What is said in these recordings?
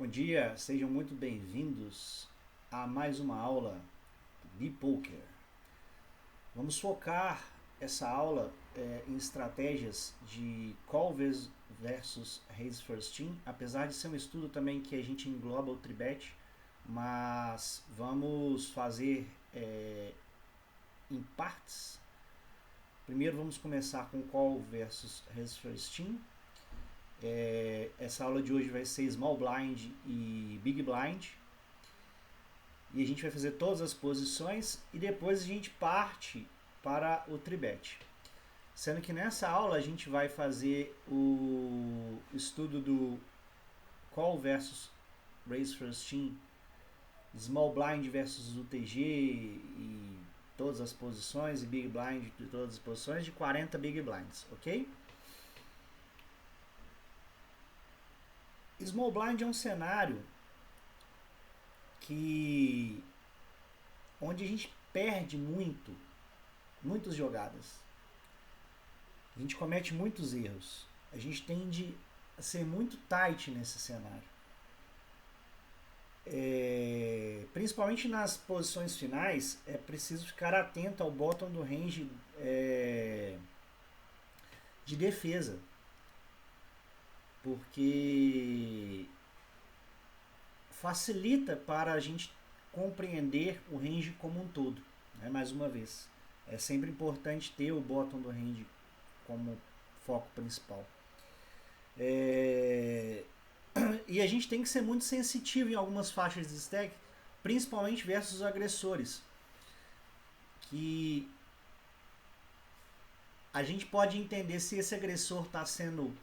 Bom dia, sejam muito bem-vindos a mais uma aula de poker. Vamos focar essa aula em estratégias de call versus raise first team, apesar de ser um estudo também que a gente engloba o tribet, mas vamos fazer em partes. Primeiro vamos começar com call versus raise first team. Essa aula de hoje vai ser small blind e big blind. E a gente vai fazer todas as posições e depois a gente parte para o tribet. Sendo que nessa aula a gente vai fazer o estudo do call versus raise first team, small blind versus UTG e todas as posições, e big blind de todas as posições, de 40 big blinds, ok? Small blind é um cenário onde a gente perde muitas jogadas. A gente comete muitos erros. A gente tende a ser muito tight nesse cenário. Principalmente nas posições finais, é preciso ficar atento ao bottom do range de defesa. Porque facilita para a gente compreender o range como um todo, né? Mais uma vez, é sempre importante ter o bottom do range como foco principal. E a gente tem que ser muito sensitivo em algumas faixas de stack, principalmente versus os agressores, que a gente pode entender se esse agressor está sendo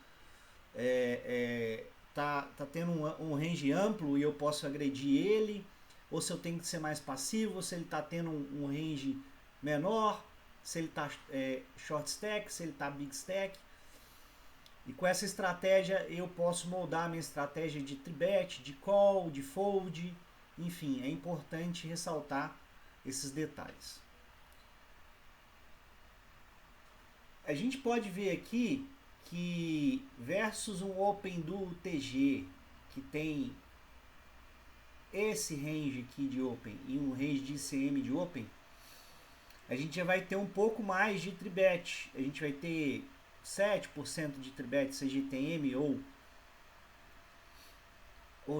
tá tendo um range amplo e eu posso agredir ele, ou se eu tenho que ser mais passivo, ou se ele está tendo um range menor, se ele está short stack, se ele está big stack. E com essa estratégia eu posso moldar a minha estratégia de tribet, de call, de fold, enfim, é importante ressaltar esses detalhes. A gente pode ver aqui que versus um open do TG que tem esse range aqui de open e um range de ICM de open, a gente já vai ter um pouco mais de tribet. A gente vai ter 7% de tribet CGTM ou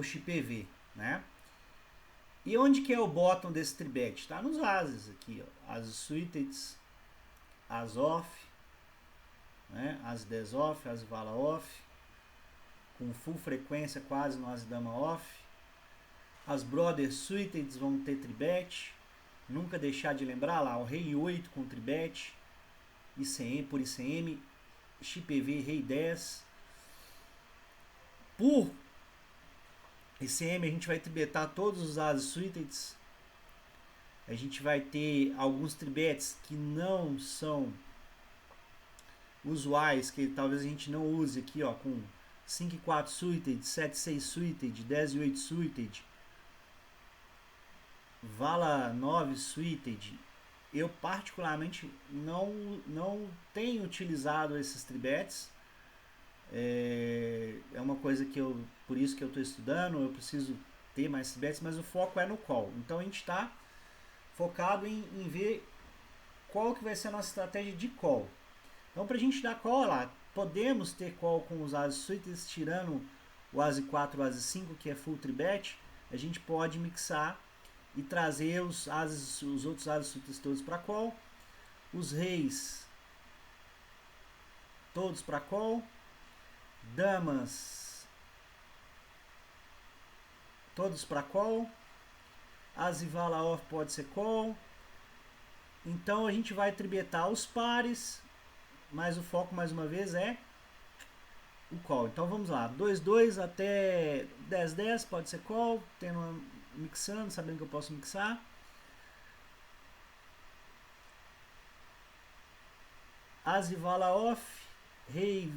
XPV, né? E onde que é o bottom desse tribet? Está nos ases aqui, ó. As suited, as off, né? As 10 off, as vala off, com full frequência quase no as dama off. As brothers suited vão ter tribet, nunca deixar de lembrar lá, o rei 8 com tribet, ICM por ICM, XPV rei 10. Por ICM a gente vai tribetar todos os ases suited. A gente vai ter alguns tribets que não são usuais, que talvez a gente não use aqui, ó, com 5 e 4 suited, 7 e 6 suited, 10 e 8 suited, vala 9 suited. Eu particularmente não tenho utilizado esses tribets. É uma coisa que por isso que eu estou estudando, eu preciso ter mais tribets, mas o foco é no call. Então a gente está focado em ver qual que vai ser a nossa estratégia de call. Então, para a gente dar call lá, podemos ter call com os ases suited, tirando o ase 4 e o ase 5, que é full tribet. A gente pode mixar e trazer os outros ases suited todos para call. Os reis todos para call. Damas todos para call. As e vala off pode ser call. Então a gente vai tribetar os pares, mas o foco mais uma vez é o call. Então vamos lá, 2-2 até 10-10 pode ser call, mixando, sabendo que eu posso mixar. As e vala off, rei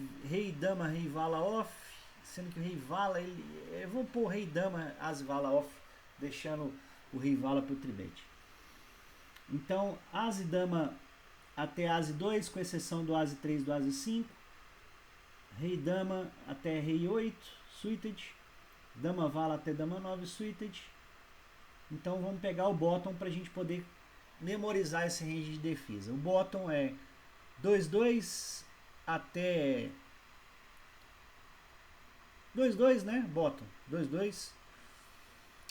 dama, rei vala off, sendo que o rei vala, eu vou pôr rei dama, as e vala off, deixando o rei vala para o tribete. Então as e dama até ase 2, com exceção do ase 3 e do ase 5. Rei dama até rei 8, suited. Dama vala até dama 9 suited. Então vamos pegar o bottom para a gente poder memorizar esse range de defesa. O bottom é 2-2 até 2-2, né? Bottom 2-2.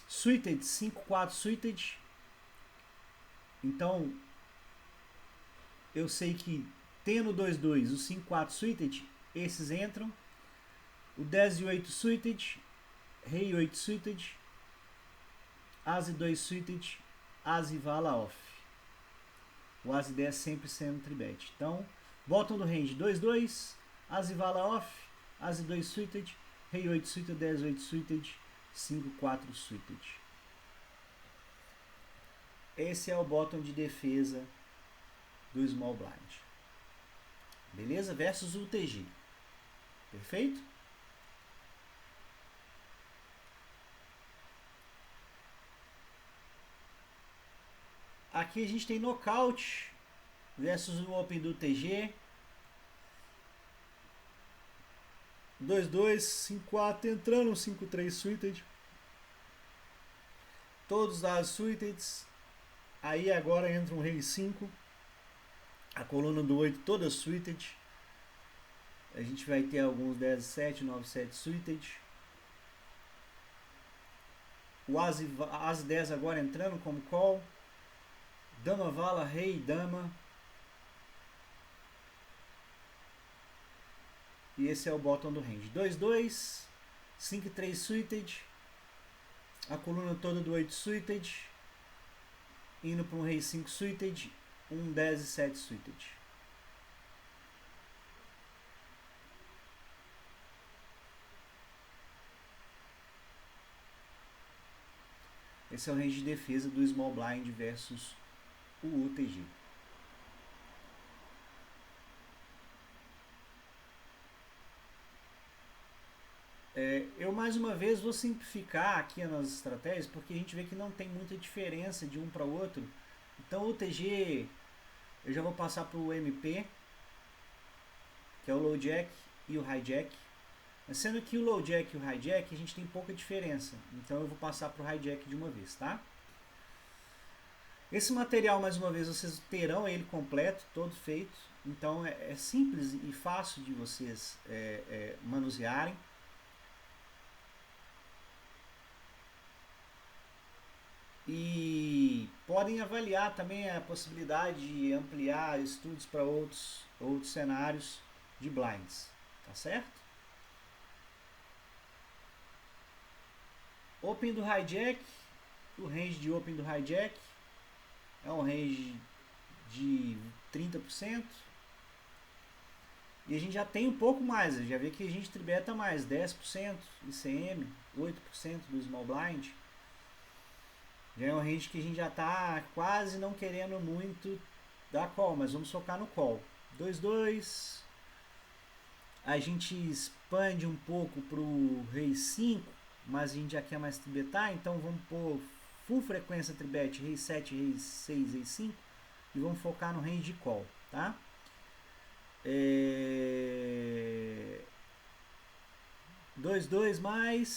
Suited 5-4 suited. Então eu sei que tendo 2-2, o 5-4 suited, esses entram. O 10 e 8 suited, rei 8 suited, as e 2 suited, as e vala off. O as e 10 sempre sendo tribet. Então, bottom do range 2-2, as e vala off, as e 2 suited, rei 8 suited, 10 8 suited, 5-4 suited. Esse é o bottom de defesa do small blind. Beleza? Versus o UTG. Perfeito? Aqui a gente tem nocaute versus o open do UTG. 2-2, 5-4 entrando, 5-3 suited. Todos as suited. Aí agora entra um rei 5. A coluna do 8 toda suited. A gente vai ter alguns 10-7, 9-7 suited. O as 10 agora entrando como call. Dama vala, rei, dama. E esse é o bottom do range. 2-2, 5-3 suited. A coluna toda do 8 suited. Indo para um rei 5 suited. 10 e 7 suited. Esse é o range de defesa do small blind versus o UTG. Eu mais uma vez vou simplificar aqui nas estratégias, porque a gente vê que não tem muita diferença de um para o outro. Então o UTG eu já vou passar para o MP, que é o low jack e o high jack. Sendo que o low jack e o high jack a gente tem pouca diferença, então eu vou passar para o high jack de uma vez, tá? Esse material, mais uma vez, vocês terão ele completo, todo feito. Então é simples e fácil de vocês manusearem. E podem avaliar também a possibilidade de ampliar estudos para outros cenários de blinds, tá certo? Open do hijack, o range de open do hijack é um range de 30%. E a gente já tem um pouco mais, já vê que a gente tribeta mais, 10% ICM, 8% do small blind. Já é um range que a gente já está quase não querendo muito dar call, mas vamos focar no call. 2-2. A gente expande um pouco para o rei 5, mas a gente já quer mais tribetar, então vamos pôr full frequência tribet, rei 7, rei 6, rei 5, e vamos focar no range de call, tá? 2-2 mais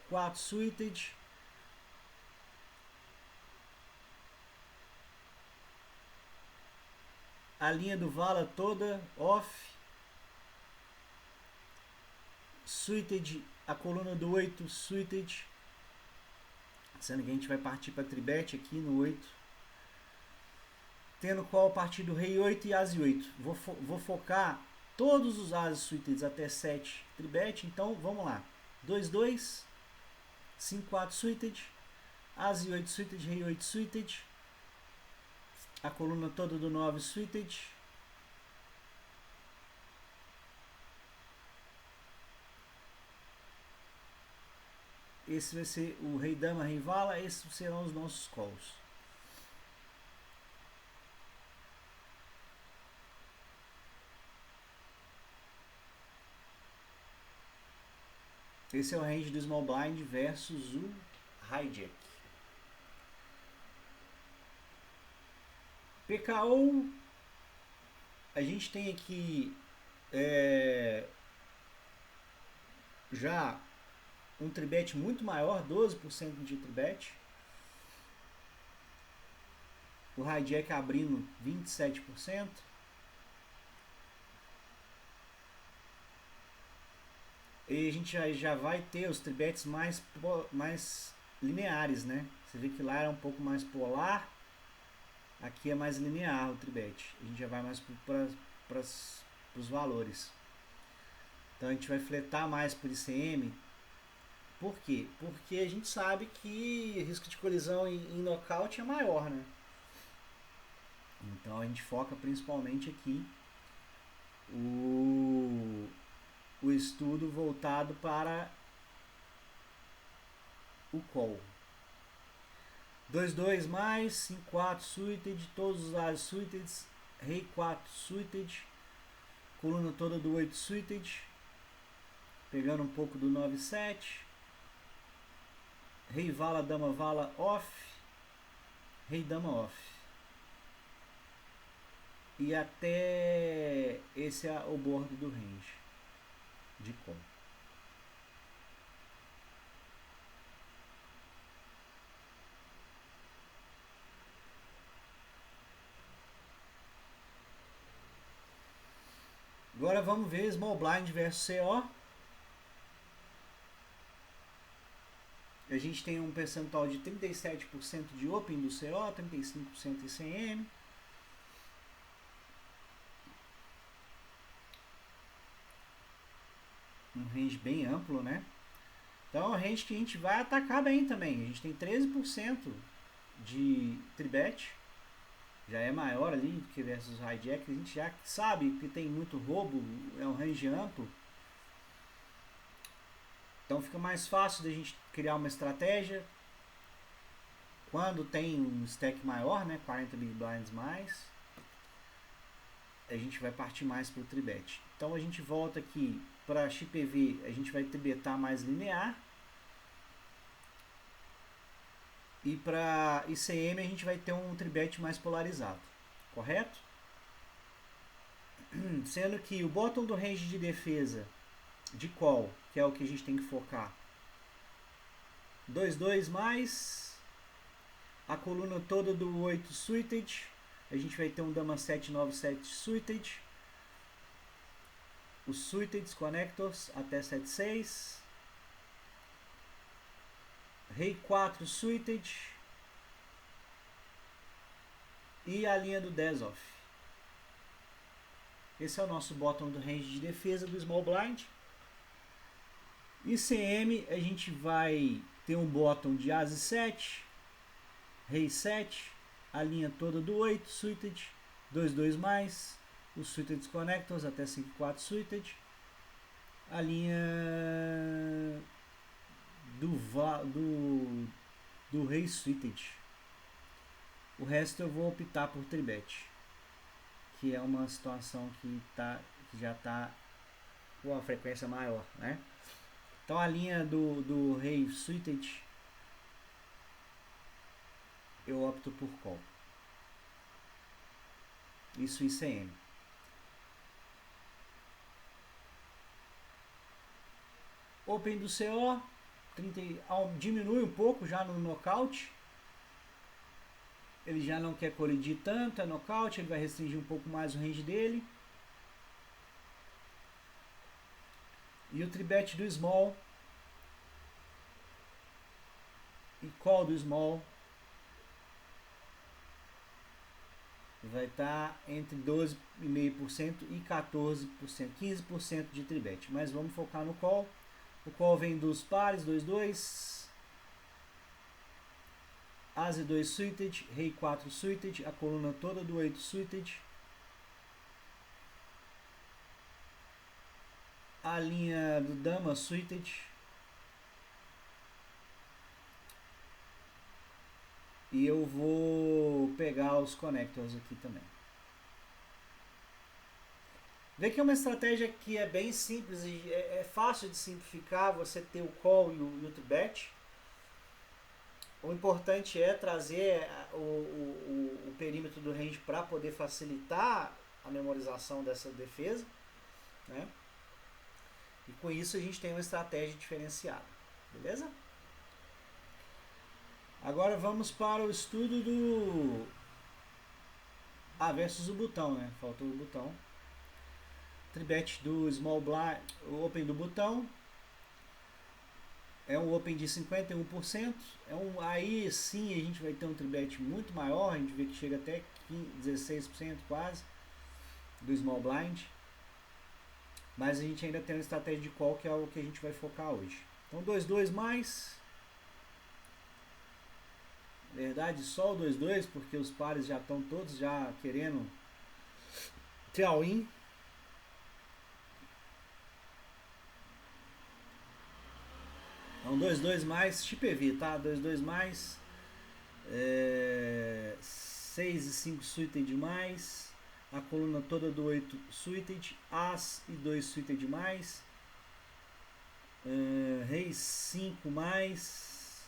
5-4 suited. A linha do vala toda off. Suited, a coluna do 8 suited. Sendo que a gente vai partir para tribet aqui no 8. Tendo qual a partir do rei 8 e as 8. Vou focar todos os as suited até 7 tribet. Então vamos lá. 2-2, 5-4 suited. As 8 suited, rei 8 suited. A coluna toda do 9 suited. Esse vai ser o rei dama, rei vala. Esses serão os nossos calls. Esse é o range do small blind versus o hijack. PKO, a gente tem aqui já um tribet muito maior, 12% de tribet. O hijack abrindo 27%. E a gente já vai ter os tribets mais lineares, né? Você vê que lá é um pouco mais polar, aqui é mais linear o tribet. A gente já vai mais para os valores. Então a gente vai fletar mais por ICM. Por quê? Porque a gente sabe que o risco de colisão em nocaute é maior, né? Então a gente foca principalmente aqui o estudo voltado para o call. 2-2 mais, 5-4 suited, todos os lados suited, rei 4 suited, coluna toda do 8 suited, pegando um pouco do 9-7, rei vala, dama vala off, rei dama off. E até esse é o bordo do range de call. Agora vamos ver Small Blind versus CO. A gente tem um percentual de 37% de Open do CO, 35% ICM. Um range bem amplo, né? Então é um range que a gente vai atacar bem também. A gente tem 13% de tribet, já é maior ali do que versus hijack. A gente já sabe que tem muito roubo, é um range amplo. Então fica mais fácil da gente criar uma estratégia quando tem um stack maior, né, 40 big blinds mais. A gente vai partir mais para o tribet. Então a gente volta aqui para XPV, a gente vai tribetar mais linear. E para ICM a gente vai ter um tribet mais polarizado, correto? Sendo que o bottom do range de defesa de call, que é o que a gente tem que focar, 2-2 mais, a coluna toda do 8 suited, a gente vai ter um dama 7, 9, 7 suited, os suited connectors até 7-6, rei 4 suited e a linha do 10 off. Esse é o nosso bottom do range de defesa do Small Blind. ICM a gente vai ter um bottom de As 7, Rei 7, a linha toda do 8 suited, 2-2 mais, os suited connectors até 5-4 suited, a linha do Rei suited. O resto eu vou optar por tribet, que é uma situação que já está com uma frequência maior, né? Então a linha do Rei suited eu opto por call. Isso ICM. Open do CO 30, diminui um pouco já no nocaute. Ele já não quer colidir tanto, é nocaute, ele vai restringir um pouco mais o range dele. E o tribet do small e call do small vai estar entre 12,5% e 14%, 15% de tribet. Mas vamos focar no call. O call vem dos pares, 2-2, As 2 suited, Rei 4 suited, a coluna toda do 8 suited, a linha do Dama suited e eu vou pegar os connectors aqui também. Vê que é uma estratégia que é bem simples e é fácil de simplificar, você ter o call e o tribet. O importante é trazer o perímetro do range para poder facilitar a memorização dessa defesa, né? E com isso a gente tem uma estratégia diferenciada. Beleza? Agora vamos para o estudo do versus o botão, né? Faltou o botão. Tribet do Small Blind, o Open do botão. É um Open de 51%. Aí sim a gente vai ter um tribet muito maior. A gente vê que chega até 16% quase do Small Blind. Mas a gente ainda tem uma estratégia de call, que é o que a gente vai focar hoje. Então 2-2 mais. Na verdade só o 2-2, porque os pares já estão todos já querendo ter all-in. Então 2-2 mais, chip EV, tá? 2-2 mais. 6 e 5 suited mais. A coluna toda do 8 suited. As e 2 suited mais. Rei 5 mais.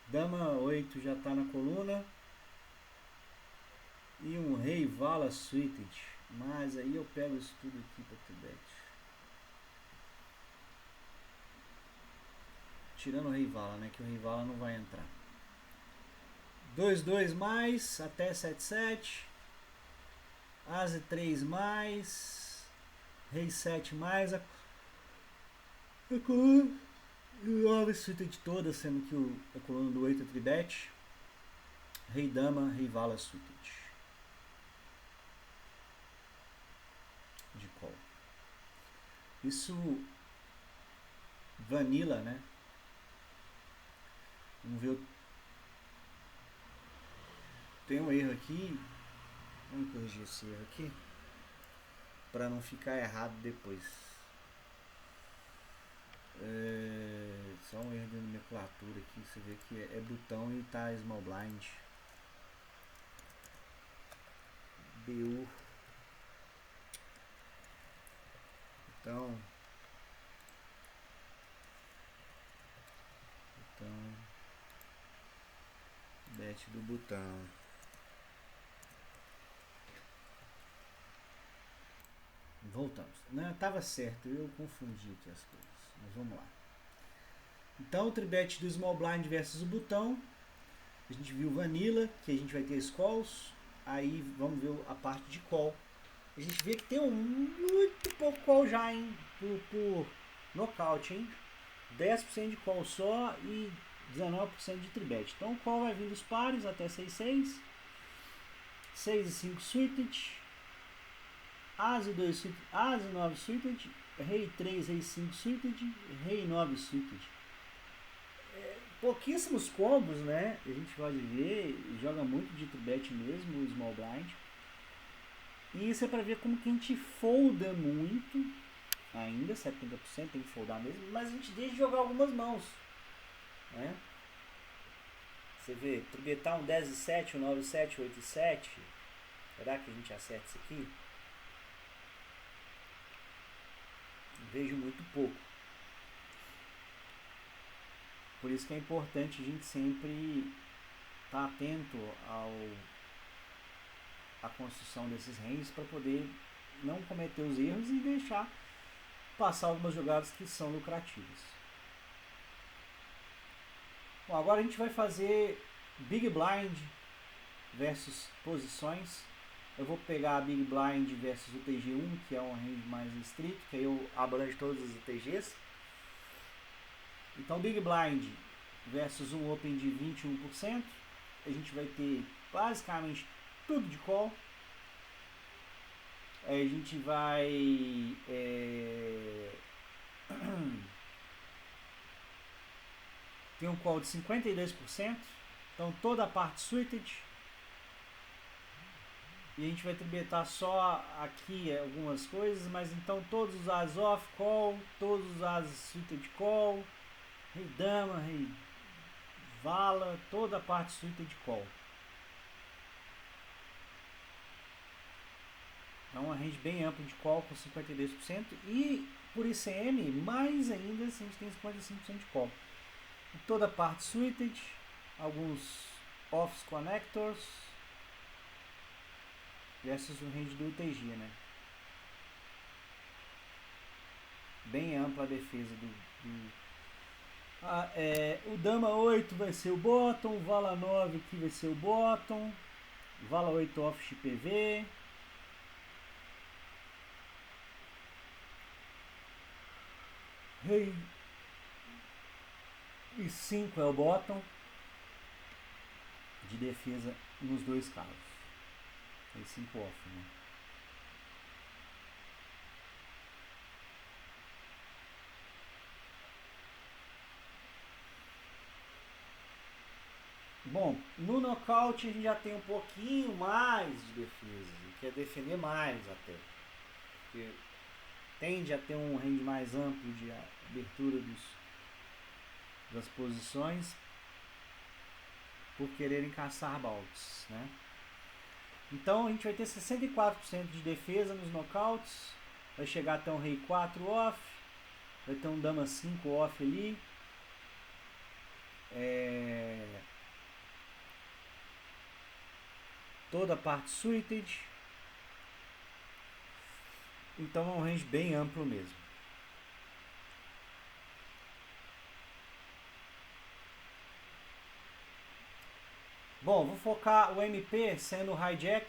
Dama 8 já está na coluna. E um rei vala suited. Mas aí eu pego isso tudo aqui para Tibete. Tirando o rei vala, né? Que o rei vala não vai entrar. 2-2 mais, até 7-7. As e 3 mais. Rei 7 mais. A coluna 9 suited toda, sendo que a coluna do 8 é tribete. Rei dama, rei vala suited. De call. Isso vanilla, né? Vamos ver. Tem um erro aqui. Vamos corrigir esse erro aqui para não ficar errado depois. Só um erro de nomenclatura aqui. Você vê que é botão e tá small blind. BU. Então bet do botão. Voltamos. Não, estava certo, eu confundi aqui as coisas. Mas vamos lá. Então, o tribet do small blind versus o botão. A gente viu vanilla, que a gente vai ter as calls. Aí vamos ver a parte de call. A gente vê que tem muito pouco call já, hein? Por nocaute, hein? 10% de call só e 19% de tribet. Então o call vai vir dos pares até 6-6. 6 e 5 suited. As e 2 suited. As e 9 suited. Rei 3, rei 5 suited. Rei 9 suited. Pouquíssimos combos, né? A gente pode ver, joga muito de tribet mesmo, o small blind. E isso é para ver como que a gente folda muito. Ainda, 70% tem que foldar mesmo, mas a gente deixa de jogar algumas mãos, né? Você vê, tribetar um 10 e 7, um 9 e 7, 8 e 7. Será que a gente acerta isso aqui? Vejo muito pouco. Por isso que é importante a gente sempre estar atento à construção desses ranges para poder não cometer os erros e deixar passar algumas jogadas que são lucrativas. Bom, agora a gente vai fazer Big Blind versus posições. Eu vou pegar a Big Blind versus o TG1, que é um range mais restrito, que aí eu abranjo todas as UTGs. Então Big Blind versus um Open de 21%. A gente vai ter basicamente tudo de call. A gente vai tem um call de 52%. Então toda a parte suited. E a gente vai tribetar só aqui algumas coisas, mas então todos os as off call, todos os as suited call, rei dama, rei vala, toda a parte suited call. Então uma range bem ampla de call com 52% e por ICM mais ainda a gente tem 55% de call. E toda a parte suited, alguns offs connectors versus o range do UTG, né? bem ampla a defesa o dama 8 vai ser o bottom, vala 9 aqui vai ser o bottom, vala 8 off XPV, rei e 5 é o bottom de defesa nos dois casos. Rei 5 off, né? Bom, no nocaute a gente já tem um pouquinho mais de defesa, quer defender mais até, porque tende a ter um range mais amplo de abertura das posições por quererem caçar baltes, né? Então a gente vai ter 64% de defesa nos knockouts, vai chegar até um rei 4 off, vai ter um dama 5 off ali, toda a parte suited, então é um range bem amplo mesmo. Bom, vou focar o MP sendo o hijack.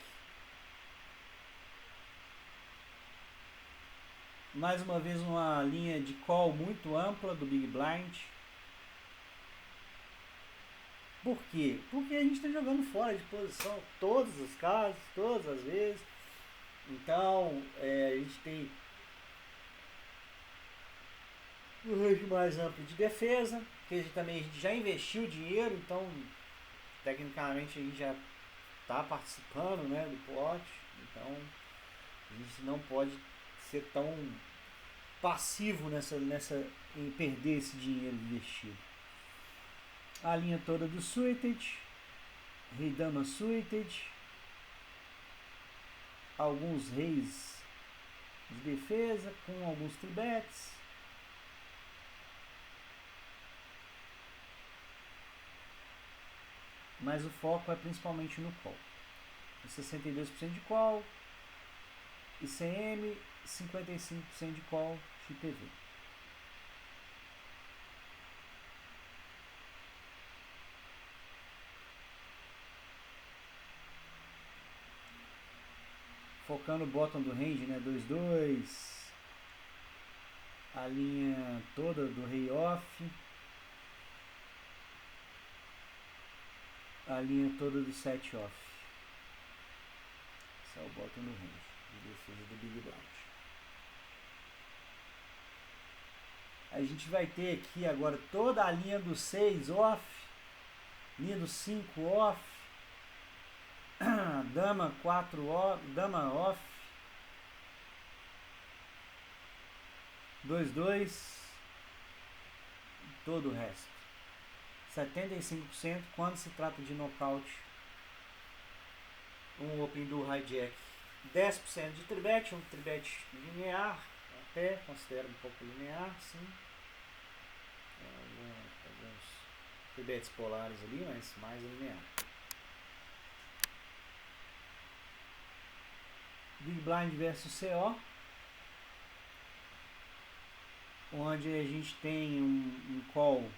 Mais uma vez uma linha de call muito ampla do Big Blind. Por quê? Porque a gente está jogando fora de posição todos os casos, todas as vezes. Então a gente tem um range mais amplo de defesa, que a gente já investiu dinheiro, então tecnicamente a gente já está participando, né, do plot, então a gente não pode ser tão passivo em perder esse dinheiro investido. A linha toda do suited, rei dama suited, alguns reis de defesa com alguns tribets, mas o foco é principalmente no call. 62% de call, ICM, 55% de call, XPV. Focando o bottom do range, né, 2-2, a linha toda do rei off, a linha toda do 7 off. Esse é o bottom do range de defesa do Big Blind. A gente vai ter aqui agora toda a linha do 6 off, linha do 5 off, dama 4 off, dama off, 2-2, todo o resto. 75% quando se trata de knockout, um open do hijack. 10% de tribet, um tribet linear, até considero um pouco linear, sim. Alguns tribets polares ali, mas mais linear. Big Blind versus CO, onde a gente tem um call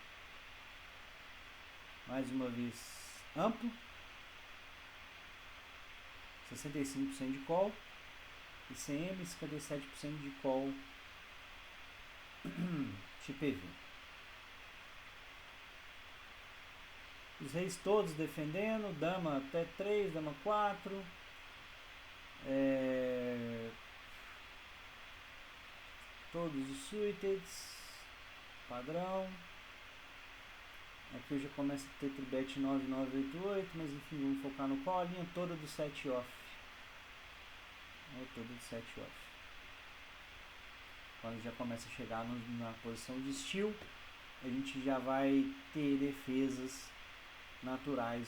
mais uma vez amplo, 65% de call, ICM, 57% de call, XPV. Os reis todos defendendo, dama até 3, dama 4, todos os suiteds, padrão. Aqui eu já começo a ter tribet 9, 9, 8, 8, mas enfim, vamos focar no call, a linha toda do 7 off. Toda do 7 off. Quando já começa a chegar na posição de steal, a gente já vai ter defesas naturais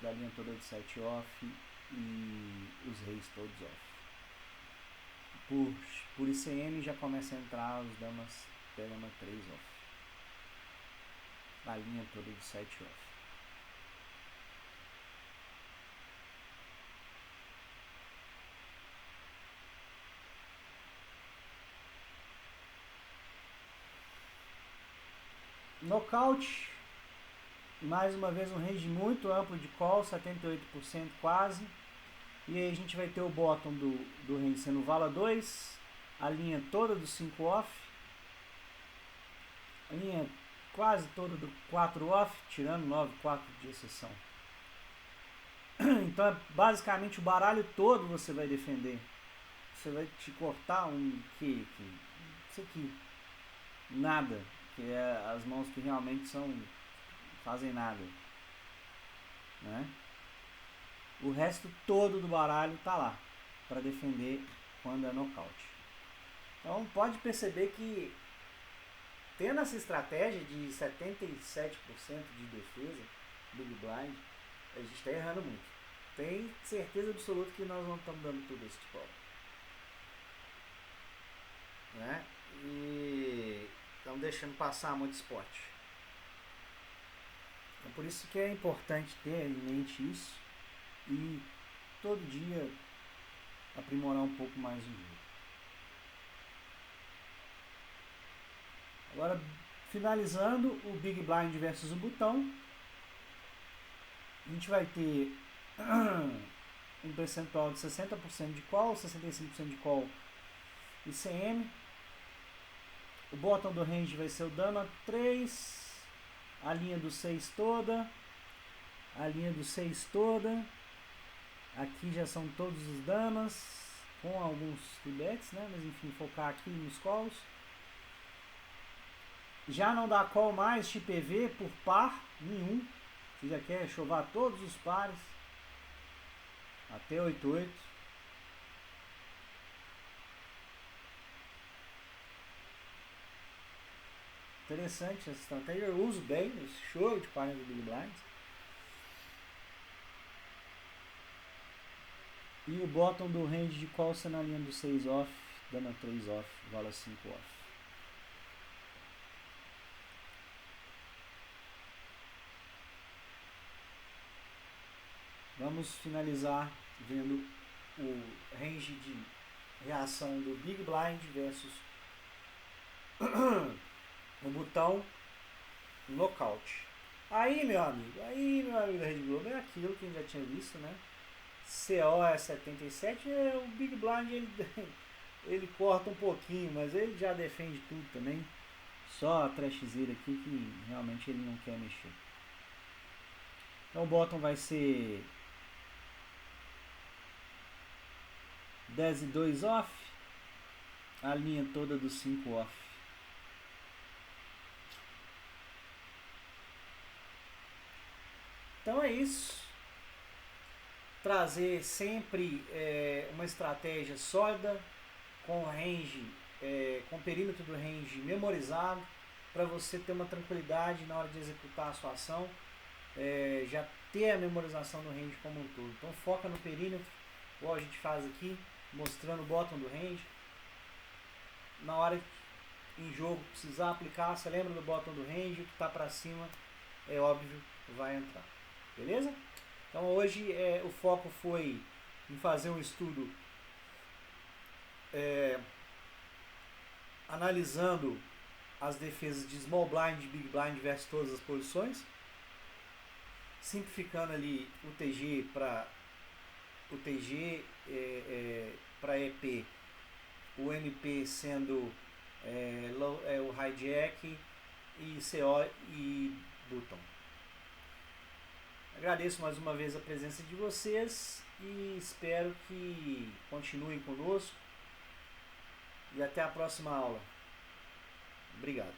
da linha toda de 7 off e os reis todos off. Por ICM já começa a entrar os damas até dama 3 off. A linha toda de 7 off. Knockout, mais uma vez um range muito amplo de call, 78% quase. E aí a gente vai ter o bottom do range sendo vala 2, a linha toda do 5 off, a linha quase toda do 4 off, tirando 9, 4 de exceção. Então basicamente o baralho todo você vai defender. Você vai te cortar isso aqui, nada, que é as mãos que realmente fazem nada, né? O resto todo do baralho tá lá para defender quando é nocaute. Então pode perceber que tendo essa estratégia de 77% de defesa do Big Blind, a gente está errando muito. Tem certeza absoluta que nós não estamos dando tudo esse tipo, né? E estamos deixando passar muito spot. Então por isso que é importante ter em mente isso e todo dia aprimorar um pouco mais o jogo. Agora, finalizando o Big Blind versus o botão, a gente vai ter um percentual de 60% de call, 65% de call e CM. O bottom do range vai ser o dama 3, a linha do 6 toda, a linha do 6 toda. Aqui já são todos os damas, com alguns bets, né? Mas enfim, focar aqui nos calls. Já não dá call mais de PV por par nenhum. Você já quer chovar todos os pares até 8-8. Interessante essa estratégia. Eu uso bem esse choro de pares do Big Blind. E o bottom do range de call na linha do 6 off, dama 3 off, vala 5 off. Vamos finalizar vendo o range de reação do Big Blind versus o botão nocaute. Aí meu amigo da Rede Globo, é aquilo que a gente já tinha visto, né? CO é 77, o Big Blind ele corta um pouquinho, mas ele já defende tudo também. Só a trashzeira aqui que realmente ele não quer mexer. Então o bottom vai ser 10 e 2 off, a linha toda do 5 off. Então é isso. Trazer sempre uma estratégia sólida, com range, com perímetro do range memorizado, para você ter uma tranquilidade na hora de executar a sua ação, já ter a memorização do range como um todo. Então foca no perímetro, igual a gente faz aqui, mostrando o bottom do range. Na hora em jogo precisar aplicar, você lembra do bottom do range, o que está para cima é óbvio vai entrar, beleza? Então hoje o foco foi em fazer um estudo analisando as defesas de small blind e big blind versus todas as posições, simplificando ali o TG para EP, o MP sendo o hijack e CO e button. Agradeço mais uma vez a presença de vocês e espero que continuem conosco e até a próxima aula. Obrigado.